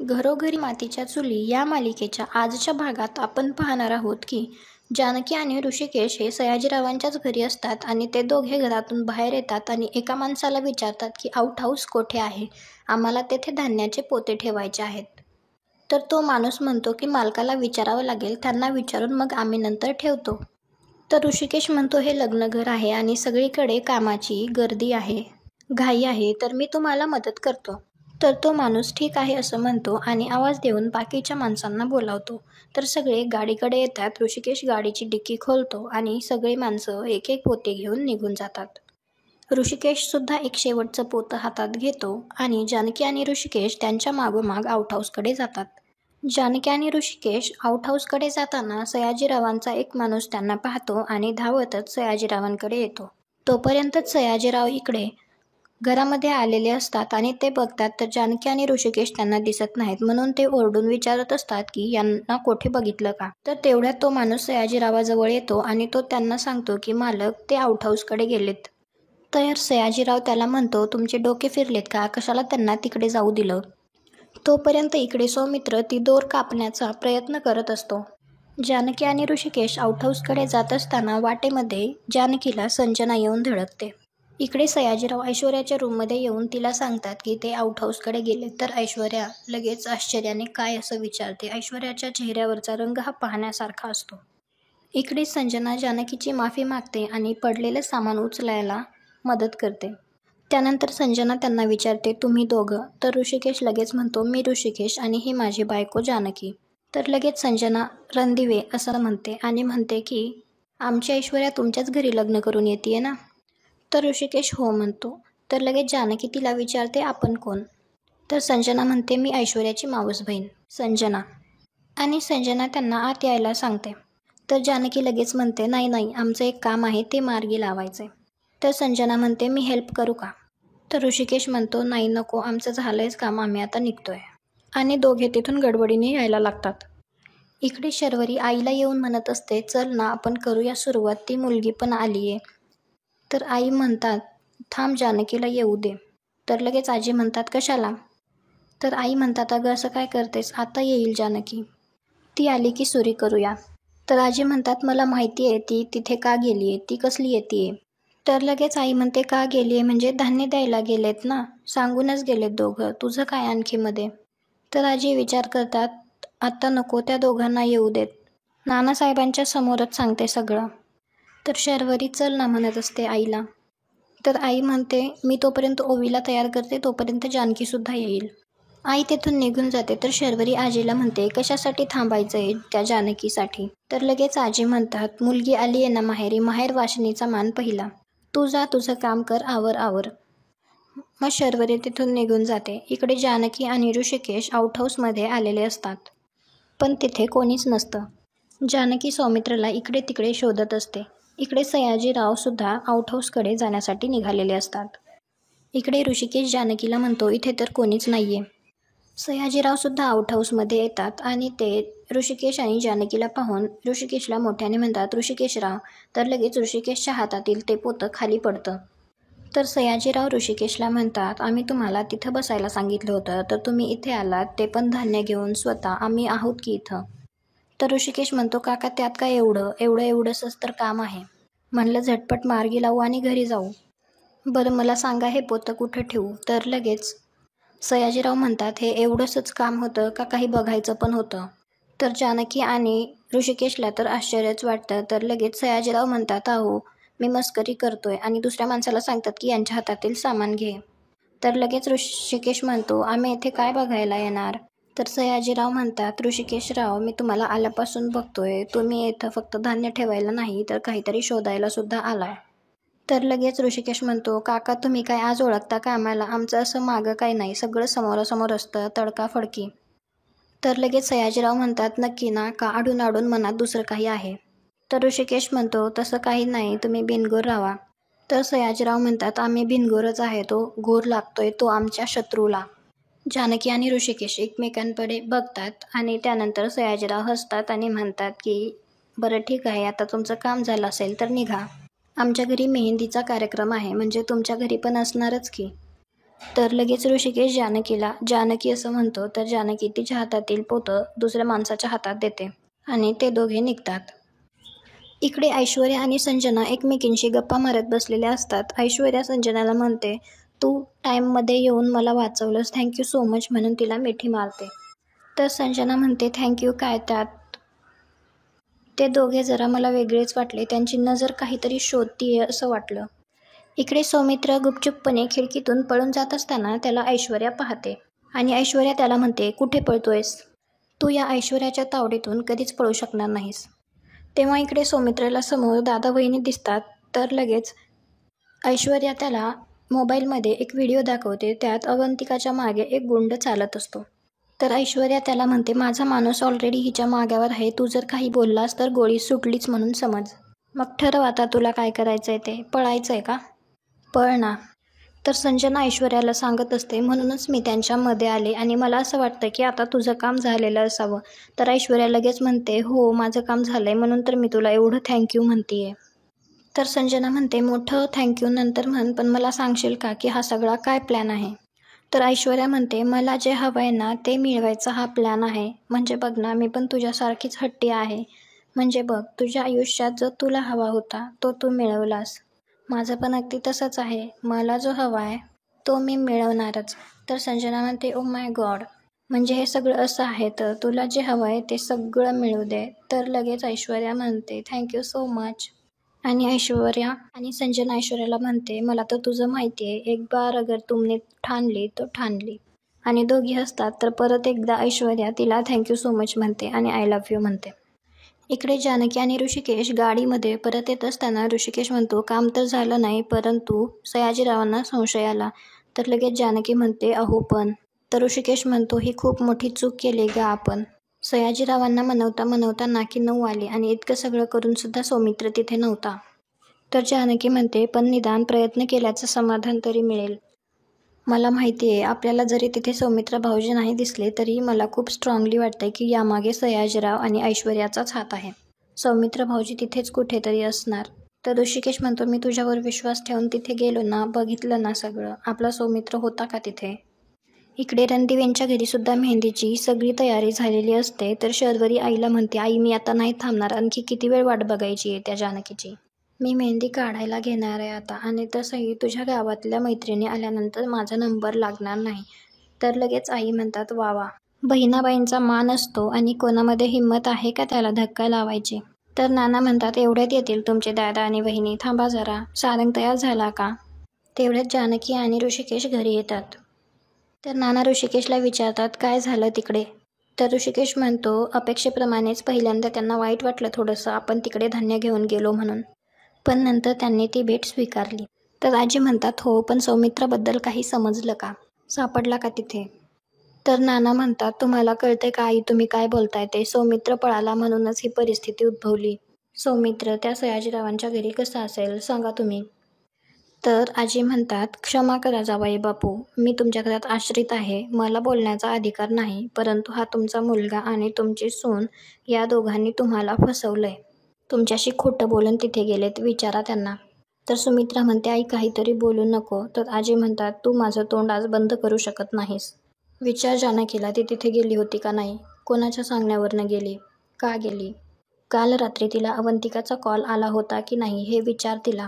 घरोघरी मातीच्या चुली या मालिकेच्या आजच्या भागात आपण पाहणार आहोत की जानकी आणि ऋषिकेश हे सयाजीरावांच्याच घरी असतात आणि ते दोघे घरातून बाहेर येतात आणि एका माणसाला विचारतात की आउट हाऊस कोठे आहे, आम्हाला तेथे धान्याचे पोते ठेवायचे आहेत. तर तो माणूस म्हणतो की मालकाला विचारावं लागेल, त्यांना विचारून मग आम्ही नंतर ठेवतो. तर ऋषिकेश म्हणतो हे लग्नघर आहे आणि सगळीकडे कामाची गर्दी आहे, घाई आहे, तर मी तुम्हाला मदत करतो. तर तो माणूस ठीक आहे असं म्हणतो आणि आवाज देऊन बाकीच्या माणसांना बोलावतो. तर सगळे गाडीकडे येतात. ऋषिकेश गाडीची डिक्की खोलतो आणि सगळी माणसं एक एक पोते घेऊन निघून जातात. ऋषिकेश सुद्धा एक शेवटचं पोतं हातात घेतो आणि जानकी आणि ऋषिकेश त्यांच्या मागोमाग आउट हाऊसकडे जातात. जानकी आणि ऋषिकेश आउट हाऊसकडे जाताना सयाजीरावांचा एक माणूस त्यांना पाहतो आणि धावतच सयाजीरावांकडे येतो. तोपर्यंतच सयाजीराव इकडे घरामध्ये आलेले असतात आणि ते बघतात तर जानकी आणि ऋषिकेश त्यांना दिसत नाहीत, म्हणून ते ओरडून विचारत असतात की यांना कोठे बघितलं का. तर तेवढ्यात तो माणूस सयाजीरावाजवळ येतो आणि तो त्यांना सांगतो की मालक ते आउट हाऊसकडे गेलेत. तर सयाजीराव त्याला म्हणतो, तुमचे डोके फिरलेत का, कशाला त्यांना तिकडे जाऊ दिलं. तोपर्यंत इकडे सौमित्र ती दोर कापण्याचा प्रयत्न करत असतो. जानकी आणि ऋषिकेश आउट हाऊसकडे जात असताना वाटेमध्ये जानकीला संजना येऊन धडकते. इकडे सयाजीराव ऐश्वर्याच्या रूममध्ये येऊन तिला सांगतात की ते आउट हाऊसकडे गेले. तर ऐश्वर्या लगेच आश्चर्याने काय असं विचारते. ऐश्वर्याच्या चेहऱ्यावरचा रंग हा पाहण्यासारखा असतो. इकडे संजना जानकीची माफी मागते आणि पडलेलं सामान उचलायला मदत करते. त्यानंतर संजना त्यांना विचारते, तुम्ही दोघं. तर ऋषिकेश लगेच म्हणतो, मी ऋषिकेश आणि ही माझी बायको जानकी. तर लगेच संजना रणदिवे असं म्हणते आणि म्हणते की आमची ऐश्वर्या तुमच्याच घरी लग्न करून येते ना. तर ऋषिकेश हो म्हणतो. तर लगेच जानकी तिला विचारते, आपण कोण. तर संजना म्हणते, मी ऐश्वर्याची मावस बहीण संजना. आणि संजना त्यांना आत यायला सांगते. तर जानकी लगेच म्हणते, नाही नाही, आमचं एक काम आहे ते मार्गी लावायचे. तर संजना म्हणते, मी हेल्प करू का. तर ऋषिकेश म्हणतो, नाही नको, आमचं झालंयच काम, आम्ही आता निघतोय. आणि दोघे तिथून गडबडीने यायला लागतात. इकडे शर्वरी आईला येऊन म्हणत असते, चल ना आपण करूया सुरुवात, ती मुलगी पण आलीये. तर आई म्हणतात, थांब जानकीला येऊ दे. तर लगेच आजी म्हणतात, कशाला. तर आई म्हणतात, अगं असं काय करतेस, आता येईल जानकी, ती आली की सुरी करूया. तर आजी म्हणतात, मला माहिती आहे ती तिथे का गेलीये, ती कसली येतेय. तर लगेच आई म्हणते, का गेलीये म्हणजे धान्य द्यायला गेलेत ना, सांगूनच गेलेत दोघं, तुझं काय आणखी मध्ये. तर आजी विचार करतात, आता नको, त्या दोघांना येऊ देत, नानासाहेबांच्या समोरच सांगते सगळं. तर शर्वरी चल ना म्हणत असते आईला. तर आई म्हणते, मी तोपर्यंत ओवीला तयार करते, तोपर्यंत जानकीसुद्धा येईल. आई तिथून निघून जाते. तर शर्वरी आजीला म्हणते, कशासाठी थांबायचं आहे त्या जानकीसाठी. तर लगेच आजी म्हणतात, मुलगी आली आहे ना माहेरी, माहेर वाशिनीचा मान पहिला, तू जा तुझं काम कर, आवर. मग शर्वरी तिथून निघून जाते. इकडे जानकी आणि ऋषिकेश आउट हाऊसमध्ये आलेले असतात, पण तिथे कोणीच नसतं. जानकी सौमित्रला इकडे तिकडे शोधत असते. इकडे सयाजीराव सुद्धा आउट हाऊसकडे जाण्यासाठी निघालेले असतात. इकडे ऋषिकेश जानकीला म्हणतो, इथे तर कोणीच नाहीये. सयाजीराव सुद्धा आउट हाऊसमध्ये येतात आणि ते ऋषिकेश आणि जानकीला पाहून ऋषिकेशला मोठ्याने म्हणतात, ऋषिकेशराव. तर लगेच ऋषिकेशच्या हातातील ते पोतं खाली पडतं. तर सयाजीराव ऋषिकेशला म्हणतात, आम्ही तुम्हाला तिथं बसायला सांगितलं होतं, तर तुम्ही इथे आलात, ते पण धान्य घेऊन स्वतः, आम्ही आहोत की इथं. तर ऋषिकेश म्हणतो, काका त्यात काय एवढंसंच तर काम आहे, म्हणलं झटपट मार्गी लावू आणि घरी जाऊ. बरं मला सांगा, हे पोतं कुठं ठेवू. तर लगेच सयाजीराव म्हणतात, हे एवढंसंच काम होतं का काही बघायचं पण होतं. तर जानकी आणि ऋषिकेशला तर आश्चर्यच वाटतं. तर लगेच सयाजीराव म्हणतात, अहो मी मस्करी करतोय, आणि दुसऱ्या माणसाला सांगतात की यांच्या हातातील सामान घे. तर लगेच ऋषिकेश म्हणतो, आम्ही इथे काय बघायला येणार. तर सयाजीराव म्हणतात, ऋषिकेशराव मी तुम्हाला आल्यापासून बघतोय, तुम्ही इथं फक्त धान्य ठेवायला नाही तर काहीतरी शोधायला सुद्धा आलाय. तर लगेच ऋषिकेश म्हणतो, काका तुम्ही काय आज ओळखता का आम्हाला, आमचं असं मागं काही नाही, सगळं समोरासमोर असतं, तडकाफडकी. तर लगेच सयाजीराव म्हणतात, नक्की ना, का आडून मनात दुसरं काही आहे. तर ऋषिकेश म्हणतो, तसं काही नाही, तुम्ही बिनगोर राहा. तर सयाजीराव म्हणतात, आम्ही बिनगोरच आहे, तो घोर लागतोय तो आमच्या शत्रूला. जानकी आणि ऋषिकेश एकमेकांकडे बघतात आणि त्यानंतर सयाजीराव हसतात आणि म्हणतात की बरं ठीक आहे, आता तुमचं काम झालं असेल तर निघा. आमच्या घरी मेहंदीचा कार्यक्रम आहे, म्हणजे तुमच्या घरी पण असणारच की. तर लगेच ऋषिकेश जानकी असं म्हणतो, तर जानकी तिच्या हातातील पोतं दुसऱ्या माणसाच्या हातात देते आणि ते दोघे निघतात. इकडे ऐश्वर्या आणि संजना एकमेकींशी गप्पा मारत बसलेल्या असतात. ऐश्वर्या संजनाला म्हणते, तू टाईममध्ये येऊन मला वाचवलंस, थँक्यू सो मच म्हणून तिला मिठी मारते. तर संजना म्हणते, थँक्यू काय त्यात. ते दोघे जरा मला वेगळेच वाटले, त्यांची नजर काहीतरी शोधतीये असं वाटलं. इकडे सौमित्र गुपचूपपणे खिडकीतून पळून जात असताना त्याला ऐश्वर्या पाहते आणि ऐश्वर्या त्याला म्हणते, कुठे पळतोयस? तू या ऐश्वर्याच्या तावडीतून कधीच पळू शकणार नाहीस. तेव्हा इकडे सौमित्राला समोर दादा वहिनी दिसतात. तर लगेच ऐश्वर्या त्याला मोबाईलमध्ये एक व्हिडिओ दाखवते. त्यात अवंतिकाच्या मागे एक गुंड चालत असतो. तर ऐश्वर्या त्याला म्हणते, माझा माणूस ऑलरेडी हिच्या मागावर आहे, तू जर काही बोललास तर गोळी सुटलीच म्हणून समज. मग ठरव आता तुला काय करायचंय ते. पळायचंय का? पळ ना. तर संजना ऐश्वर्याला सांगत असते, म्हणूनच मी त्यांच्यामध्ये आले आणि मला असं वाटतं की आता तुझं काम झालेलं असावं. तर ऐश्वर्या लगेच म्हणते, हो माझं काम झालंय म्हणून तर मी तुला एवढं थँक्यू म्हणतीये. तर संजना म्हणते, मोठं थँक्यू नंतर म्हण, पण मला सांगशील का की हा सगळा काय प्लॅन आहे? तर ऐश्वर्या म्हणते, मला जे हवं आहे ना ते मिळवायचा हा प्लॅन आहे. म्हणजे बघ ना, मी पण तुझ्यासारखीच हट्टी आहे. म्हणजे बघ, तुझ्या आयुष्यात जो तुला हवा होता तो तू मिळवलास. माझं पण अगदी तसंच आहे. मला जो हवा आहे तो मी मिळवणारच. तर संजना म्हणते, ओ माय गॉड, म्हणजे हे सगळं असं आहे. तर तुला जे हवं आहे ते सगळं मिळू दे. तर लगेच ऐश्वर्या म्हणते, थँक्यू सो मच. आणि ऐश्वर्या आणि संजना ऐश्वर्याला म्हणते, मला तर तुझं माहिती आहे, एक बार अगर तुमने ठान ली तो ठान ली. आणि दोघी हसतात. तर परत एकदा ऐश्वर्या तिला थँक्यू सो मच म्हणते आणि आय लव्ह यू म्हणते. इकडे जानकी आणि ऋषिकेश गाडीमध्ये परत येत असताना ऋषिकेश म्हणतो, काम तर झालं नाही, परंतु सयाजीरावांना संशय आला. तर लगेच जानकी म्हणते, अहो पण. तर ऋषिकेश म्हणतो, ही खूप मोठी चूक केली ग आपण. सयाजीरावांना मनवता मनवता नाकी 9 आली आणि इतकं सगळं करून सुद्धा सौमित्र तिथे नव्हता. तर जानकी म्हणते, पण निदान प्रयत्न केल्याचं समाधान तरी मिळेल. मला माहिती आहे, आपल्याला जरी तिथे सौमित्र भाऊजी नाही दिसले तरी मला खूप स्ट्रॉंगली वाटतंय की यामागे सयाजीराव आणि ऐश्वर्याचाच हात आहे. सौमित्र भाऊजी तिथेच कुठेतरी असणार. तर ऋषिकेश म्हणतो, मी तुझ्यावर विश्वास ठेवून तिथे गेलो ना, बघितलं ना सगळं, आपला सौमित्र होता का तिथे? इकडे रणदीव यांच्या घरी सुद्धा मेहंदीची सगळी तयारी झालेली असते. तर शर्वरी आईला म्हणते, आई मी आता नाही थांबणार, आणखी किती वेळ वाट बघायची आहे त्या जानकीची. मी मेहंदी काढायला घेणार आहे आता. आणि तसंही तुझ्या गावातल्या मैत्रिणी आल्यानंतर माझा नंबर लागणार नाही. तर लगेच आई म्हणतात, वा वा, बहिणाबाईंचा मान असतो आणि कोणामध्ये हिंमत आहे का त्याला धक्का लावायची. तर नाना म्हणतात, एवढ्यात येतील तुमचे दादा आणि वहिनी, थांबा जरा, सारंग तयार झाला का? तेवढ्यात जानकी आणि ऋषिकेश घरी येतात. तर नाना ऋषिकेशला विचारतात, काय झालं तिकडे? तर ऋषिकेश म्हणतो, अपेक्षेप्रमाणेच पहिल्यांदा त्यांना वाईट वाटलं थोडंसं, आपण तिकडे धान्य घेऊन गेलो म्हणून, पण नंतर त्यांनी ती भेट स्वीकारली. तर आजी म्हणतात, हो पण सौमित्राबद्दल काही समजलं का? सापडला का तिथे? तर नाना म्हणतात, तुम्हाला कळते का आई तुम्ही काय बोलताय ते? सौमित्र पळाला म्हणूनच ही परिस्थिती उद्भवली. सौमित्र त्या सयाजीरावांच्या घरी कसा असेल सांगा तुम्ही. तर आजी म्हणतात, क्षमा करा जावई बापू, मी तुमच्या घरात आश्रित आहे, मला बोलण्याचा अधिकार नाही, परंतु हा तुमचा मुलगा आणि तुमची सून या दोघांनी तुम्हाला फसवलंय. तुमच्याशी खोटं बोलून तिथे गेलेत, विचारा त्यांना. तर सुमित्रा म्हणते, आई काहीतरी बोलू नको. तर आजी म्हणतात, तू माझं तोंड आज बंद करू शकत नाहीस. विचार जानकीला, ती तिथे गेली होती का नाही? कोणाच्या सांगण्यावरनं गेली? का गेली? काल रात्री तिला अवंतिकाचा कॉल आला होता की नाही हे विचार तिला.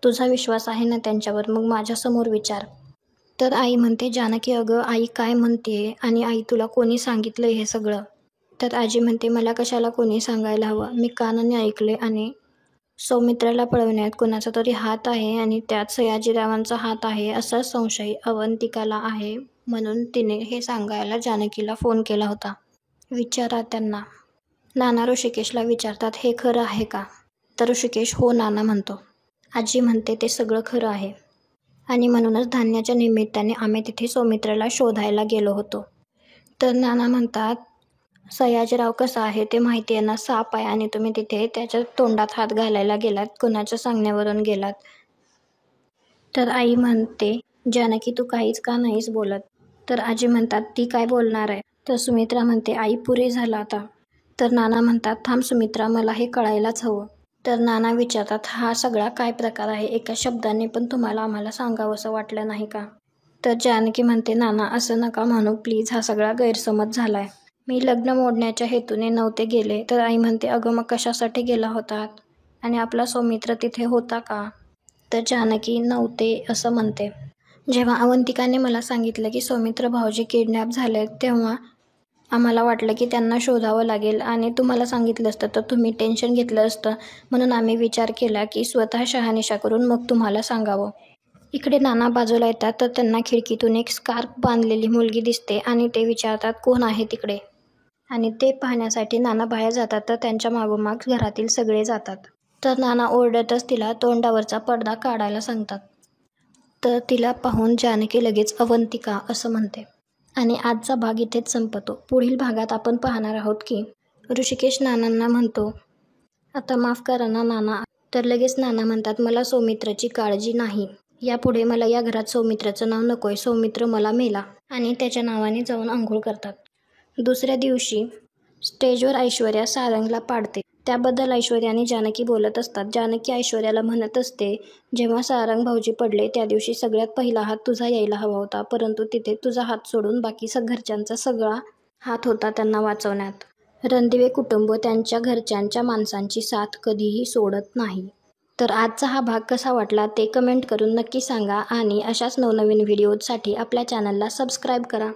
तुझा विश्वास आहे ना त्यांच्यावर, मग माझ्यासमोर विचार. तर आई म्हणते, जानकी अगं आई काय म्हणते, आणि आई तुला कोणी सांगितलं हे सगळं? तर आजी म्हणते, मला कशाला कोणी सांगायला हवं, मी कानाने ऐकले आणि सौमित्राला पळवण्यात कोणाचा तरी हात आहे आणि त्यात सयाजीरावांचा हात आहे असा संशय अवंतिकाला आहे, म्हणून तिने हे सांगायला जानकीला फोन केला होता. विचारा त्यांना. नाना ऋषिकेशला विचारतात, हे खरं आहे का? तर ऋषिकेश हो नाना म्हणतो. आजी म्हणते, ते सगळं खरं आहे आणि म्हणूनच धान्याच्या निमित्ताने आम्ही तिथे सौमित्राला शोधायला गेलो होतो. तर नाना म्हणतात, सयाजीराव कसा आहे ते माहिती आहे ना, साप आहे आणि तुम्ही तिथे त्याच्या तोंडात हात घालायला गेलात, कुणाच्या सांगण्यावरून गेलात. तर आई म्हणते, जानकी तू काहीच का नाहीस बोलत? तर आजी म्हणतात, ती काय बोलणार आहे? तर सुमित्रा म्हणते, आई पुरे झालं आता. तर नाना म्हणतात, थांब सुमित्रा, मला हे कळायलाच हवं. तर नाना विचारतात, हा सगळा काय प्रकार आहे? एका शब्दाने पण तुम्हाला आम्हाला सांगावंसं वाटलं नाही का? तर जानकी म्हणते, नाना असं नका म्हणू प्लीज, हा सगळा गैरसमज झालाय. मी लग्न मोडण्याच्या हेतूने नव्हते गेले. तर आई म्हणते, अगं मग कशासाठी गेला होतात? आणि आपला सौमित्र तिथे होता का? तर जानकी नव्हते असं म्हणते. जेव्हा अवंतिकाने मला सांगितलं की सौमित्र भाऊजी किडनॅप झाले, तेव्हा आम्हाला वाटलं की त्यांना शोधावं लागेल आणि तुम्हाला सांगितलं असतं तर तुम्ही टेन्शन घेतलं असतं. म्हणून आम्ही विचार केला की स्वतः शहानिशा करून मग तुम्हाला सांगावं. इकडे नाना बाजूला येतात तर त्यांना खिडकीतून एक स्कार्फ बांधलेली मुलगी दिसते आणि ते विचारतात, कोण आहे तिकडे? आणि ते पाहण्यासाठी नाना बाहेर जातात तर त्यांच्या मागोमाग घरातील सगळे जातात. तर नाना ओरडतच तिला तोंडावरचा पडदा काढायला सांगतात. तर तिला पाहून जानकी लगेच अवंतिका असं म्हणते. आणि आजचा भाग इथेच संपतो. पुढील भागात आपण पाहणार आहोत की ऋषिकेश नानांना म्हणतो, आता माफ करा ना नाना. तर लगेच नाना म्हणतात, मला सौमित्राची काळजी नाही. यापुढे मला या घरात सौमित्राचं नाव नकोय. सौमित्र मला मेला. आणि त्याच्या नावाने जाऊन आंघोळ करतात. दुसऱ्या दिवशी स्टेजवर ऐश्वर्या सारंगला पाडते. त्याबद्दल ऐश्वर्या आणि जानकी बोलत असतात. जानकी ऐश्वर्याला म्हणत असते, जेव्हा सारंग भाऊजी पडले त्या दिवशी सगळ्यात पहिला हात तुझा यायला हवा होता, परंतु तिथे तुझा हात सोडून बाकी घरच्यांचा सगळा हात होता त्यांना वाचवण्यात. रणदिवे कुटुंब त्यांच्या घरच्यांच्या माणसांची साथ कधीही सोडत नाही. तर आजचा हा भाग कसा वाटला ते कमेंट करून नक्की सांगा आणि अशाच नवनवीन व्हिडिओजसाठी आपल्या चॅनलला सबस्क्राईब करा.